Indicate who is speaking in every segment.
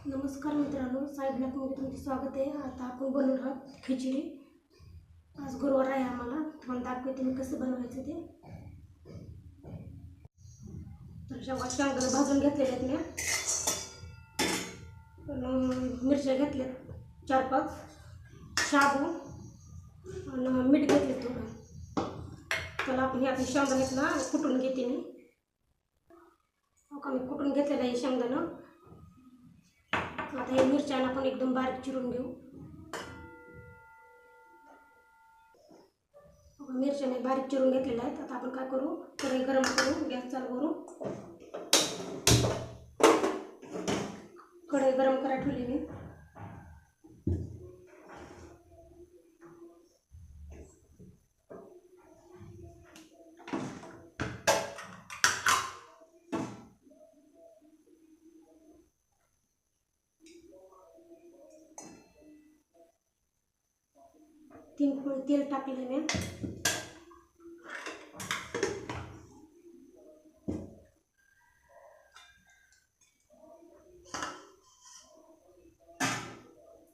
Speaker 1: नमस्कार मित्रांनो, साई ब्लॉगमध्ये तुमचे स्वागत आहे। आता आपण बनवणार आहोत खिचडी। आज गुरुवार आहे आम्हाला, तुम्हाला दाखवते मी कसं बनवायचं ते। तर शेंगा भाजून घेतलेले आहेत मी, मिरच्या घेतल्यात 4-5, शाबू आणि मीठ घेतले थोडं। त्याला आपण हे आपली शेंगदाणे ना कुटून घेते मी। मी कुटून घेतलेलं आहे शेंगदाणं। आता हे मिरच्या आपण एकदम बारीक चिरून घेऊ। मिरच्या मी बारीक चिरून घेतलेल्या आहेत। आता आपण काय करू, कढई गरम करू, गॅस चालू करू। कढई गरम करायला ठेवली मी। तीन पोळी तेल टाकले मी।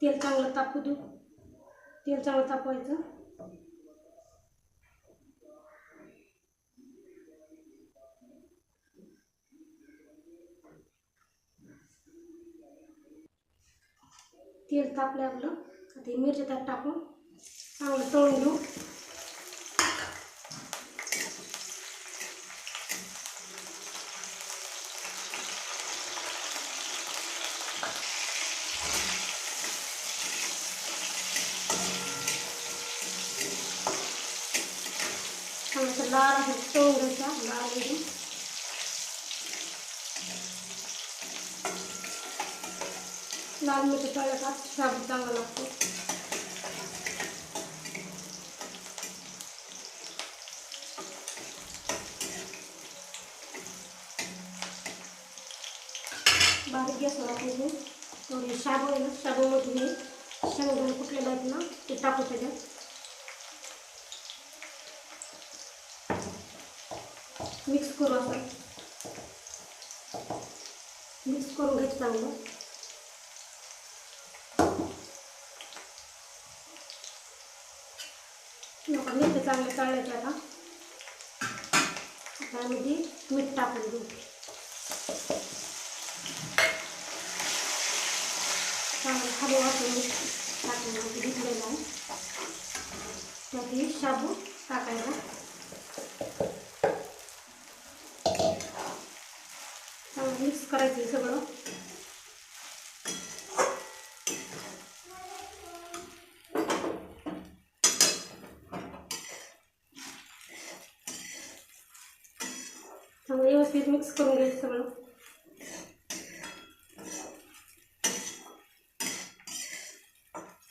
Speaker 1: तेल चांगलं तापू देऊ। तेल चांगलं तापवायचं। तेल तापलं आपलं। आता मिरची त्यात टाकून चांगलं तळून घेऊ। चांगलं लाल असं तळून घ्यायचा, लाल एकदम। लाल मिरची तळल्याचा शाबू चांगला लागतो। बारीक गॅसवर आपण थोडे शाबू आहे ना, शाबूमध्ये हे शेंगदाणे कुटलेले आहेत ना ते टाकू त्याच्यात। मिक्स करू, असं मिक्स करून घ्यायचं चांगलं। मिरच्या चांगल्या तळल्याच्या आता त्यामध्ये मीठ टाकून घेऊ। चांगलं खाली वाटून मीठ टाकून घेतलेलं आहे। त्यात शाबू टाकायला चांगलं मिक्स करायचं सगळं। चांगलं व्यवस्थित मिक्स करून घ्यायचं सगळं।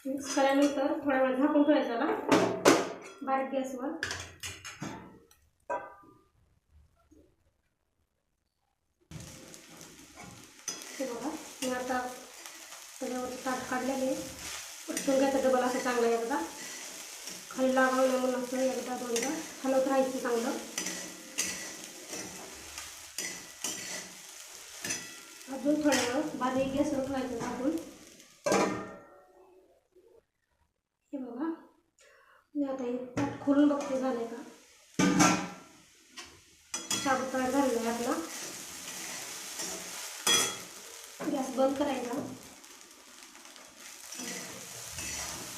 Speaker 1: मिक्स केल्यानंतर थोड्या वेळ झाकून ठेवायचं ना बारीक गॅसवर। हे बघा, मी आता त्याच्यावर ताट काढलेले उठून घ्यायचं डबल असं चांगलं। एकदा खाली लागावलं म्हणून असं एकदा दोनदा हलवत राहायचं चांगलं। अजून थोड्या वेळ बारीक गॅसवर ठेवायचं झाकून। हे बघा, मी आता हे ताट खोलून बघते झालंय का। शाबू तयार झालेला आहे आपला। गॅस बंद करायचा।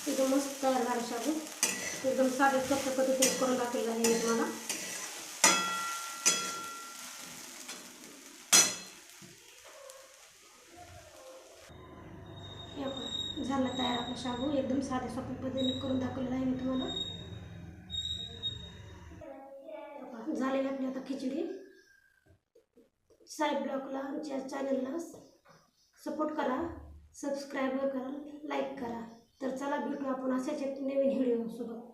Speaker 1: एकदम मस्त तयार झाला शाबू। एकदम साध्या सोप्या पद्धतीने करून दाखवलेला आहे मी तुम्हाला। झाला तयार आपला शाबू। एकदम साध्या सोप्या पद्धतीने करून दाखवलेला आहे मी तुम्हाला। झालेली आपली आता खिचडी। साई ब्लॉगला आमच्या चॅनलला सपोर्ट करा, सबस्क्राईब करा, लाईक करा। तर चला भेटू आपण अशाच एक नवीन व्हिडिओ सोबत।